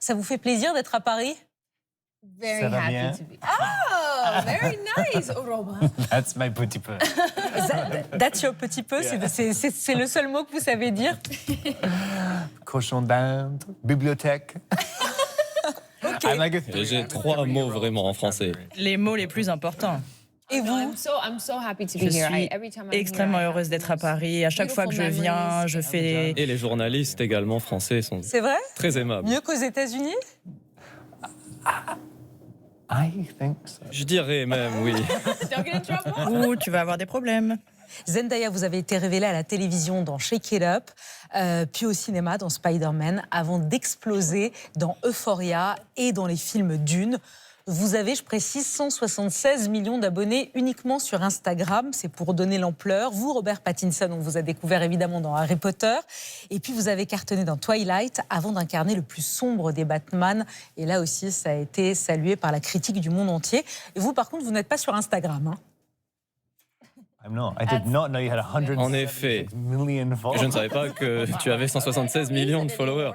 Ça vous fait plaisir d'être à Paris? Very Ça va happy bien? to be. Oh, very nice, Robin. That's my petit peu. That's your petit peu, c'est le seul mot que vous savez dire. Cochon d'Inde, bibliothèque. I like a three. J'ai 3 mots vraiment en français. Les mots les plus importants. Et No, vous? I'm so happy to Je be here. suis Every time I'm extrêmement here, I heureuse have d'être à these Paris. À chaque fois que je beautiful viens, memories. je fais... Et les journalistes également français sont C'est vrai? très aimables. Mieux qu'aux États-Unis? I think so. Je dirais même, oui. Don't get in trouble. Ouh, tu vas avoir des problèmes. Zendaya, vous avez été révélée à la télévision dans Shake It Up, puis au cinéma dans Spider-Man, avant d'exploser dans Euphoria et dans les films Dune. Vous avez, je précise, 176 millions d'abonnés uniquement sur Instagram. C'est pour donner l'ampleur. Vous, Robert Pattinson, on vous a découvert évidemment dans Harry Potter. Et puis, vous avez cartonné dans Twilight avant d'incarner le plus sombre des Batman. Et là aussi, ça a été salué par la critique du monde entier. Et vous, par contre, vous n'êtes pas sur Instagram, hein? I'm not. I did not know you had En effet. 176 million followers. Je ne savais pas que tu avais 176 millions de followers.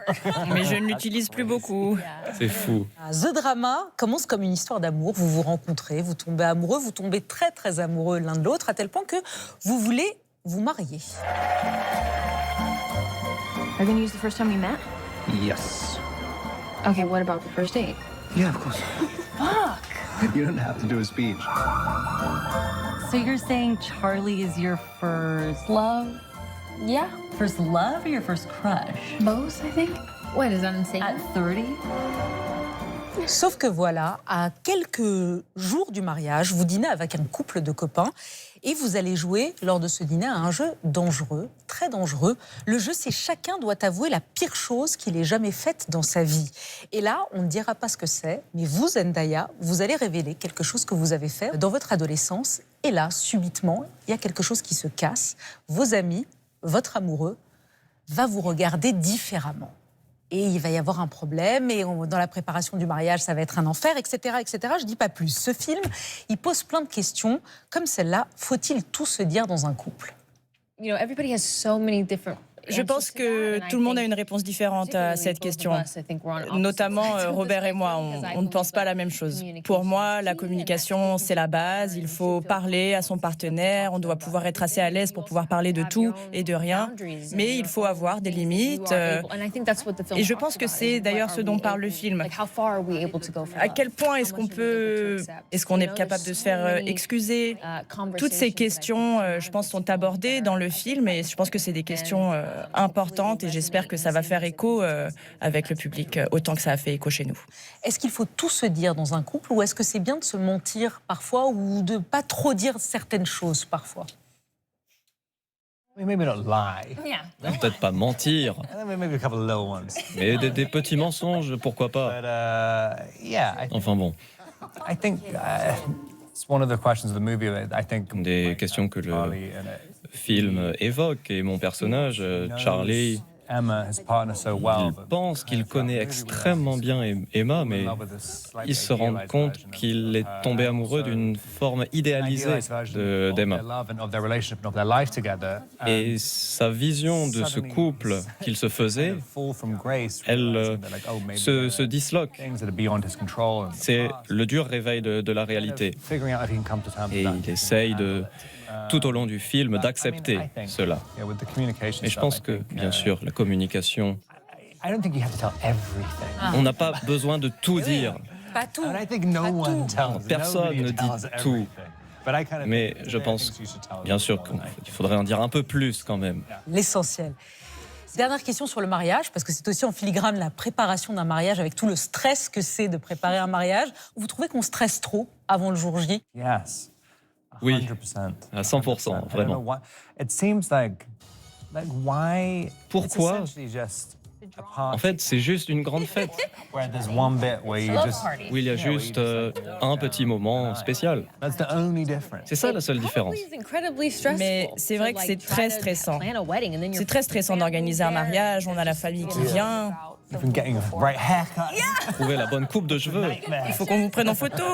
Mais je ne l'utilise plus beaucoup. C'est fou. The Drama commence comme une histoire d'amour. Vous vous rencontrez, vous tombez amoureux, vous tombez très très amoureux l'un de l'autre, à tel point que vous voulez vous marier. Are you gonna use the first time we met? Yes. Okay, what about the first date? Yeah, of course. Fuck! You don't have to do a speech. So you're saying Charlie is your first love? Yeah, First love or your first crush? Both, I think. Wait, is that insane? At 30? Sauf que voilà, à quelques jours du mariage, vous dînez avec un couple de copains et vous allez jouer lors de ce dîner à un jeu dangereux, très dangereux. Le jeu, c'est chacun doit avouer la pire chose qu'il ait jamais faite dans sa vie. Et là, on ne dira pas ce que c'est, mais vous, Zendaya, vous allez révéler quelque chose que vous avez fait dans votre adolescence. Et là, subitement, il y a quelque chose qui se casse. Vos amis, votre amoureux, va vous regarder différemment. Et il va y avoir un problème, et dans la préparation du mariage, ça va être un enfer, etc., etc. Je dis pas plus. Ce film, il pose plein de questions, comme celle-là. Faut-il tout se dire dans un couple? You know, everybody has so many different. Je pense que tout le monde a une réponse différente à cette question. Notamment Robert et moi, on ne pense pas la même chose. Pour moi, la communication, c'est la base. Il faut parler à son partenaire. On doit pouvoir être assez à l'aise pour pouvoir parler de tout et de rien. Mais il faut avoir des limites. Et je pense que c'est d'ailleurs ce dont parle le film. À quel point est-ce qu'on est capable de se faire excuser? Toutes ces questions, je pense, sont abordées dans le film, et je pense que c'est des questions importante, et j'espère que ça va faire écho avec le public autant que ça a fait écho chez nous. Est-ce qu'il faut tout se dire dans un couple, ou est-ce que c'est bien de se mentir parfois, ou de pas trop dire certaines choses parfois? Maybe not lie. Peut-être pas mentir, Maybe a couple of little ones. mais des petits mensonges, pourquoi pas. But yeah, Enfin bon, I think it's one of the questions of the movie that I think des questions que le Charlie and film évoque, et mon personnage, Charlie, Emma, his partner, so well. il pense qu'il connaît extrêmement bien Emma, mais il se rend compte qu'il est tombé amoureux d'une forme idéalisée d'Emma. Et sa vision de ce couple qu'il se faisait, elle se disloque. C'est le dur réveil de la réalité. Et il essaye tout au long du film d'accepter cela. Et je pense que, bien sûr, la communication, on n'a pas besoin de tout dire. Pas tout. Personne ne dit tout. Mais je pense, bien sûr, qu'il faudrait en dire un peu plus quand même. L'essentiel. Dernière question sur le mariage, parce que c'est aussi en filigrane la préparation d'un mariage, avec tout le stress que c'est de préparer un mariage. Vous trouvez qu'on stresse trop avant le jour J? Yes. Oui, 100%. à 100%, vraiment. It seems like why? Pourquoi? En fait, c'est juste une grande fête Where there's one bit where you just. où il y a juste un petit moment spécial. That's the only difference. C'est ça la seule différence. Mais c'est vrai que c'est très stressant. C'est très stressant d'organiser un mariage, on a la famille qui vient. Even getting a right haircut. Trouver la bonne coupe de cheveux. Il faut qu'on vous prenne en photo.